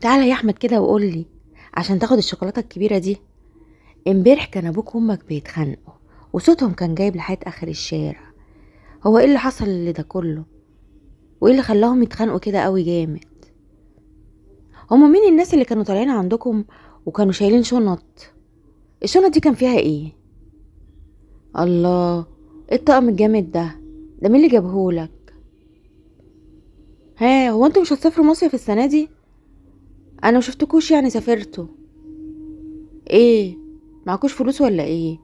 تعالى يا احمد كده وقول لي عشان تاخد الشوكولاته الكبيره دي. امبارح كان ابوك وامك بيتخانقوا وصوتهم كان جايب لحد اخر الشارع. هو ايه اللي حصل اللي ده كله؟ وايه اللي خلاهم يتخانقوا كده قوي جامد؟ هما مين الناس اللي كانوا طالعين عندكم وكانوا شايلين شنط؟ الشنط دي كان فيها ايه؟ الله، ايه الطقم الجامد ده مين اللي جابهولك؟ ها، هو انتوا مش هتسافروا مصيف السنه دي؟ انا مشفتكوش يعني سافرتوا. ايه، معكوش فلوس ولا ايه؟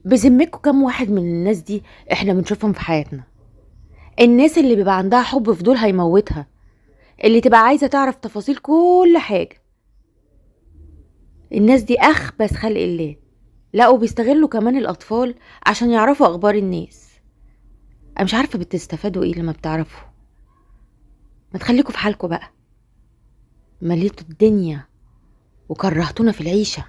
بذمتكوا كام واحد من الناس دي احنا بنشوفهم في حياتنا؟ الناس اللي بيبقى عندها حب فضول هيموتها، اللي تبقى عايزة تعرف تفاصيل كل حاجة. الناس دي أخبث خلق الله. لقوا بيستغلوا كمان الأطفال عشان يعرفوا أخبار الناس. أنا مش عارفة بتستفادوا إيه لما بتعرفوا. ما تخليكوا في حالكوا بقى، مليتوا الدنيا وكرهتونا في العيشة.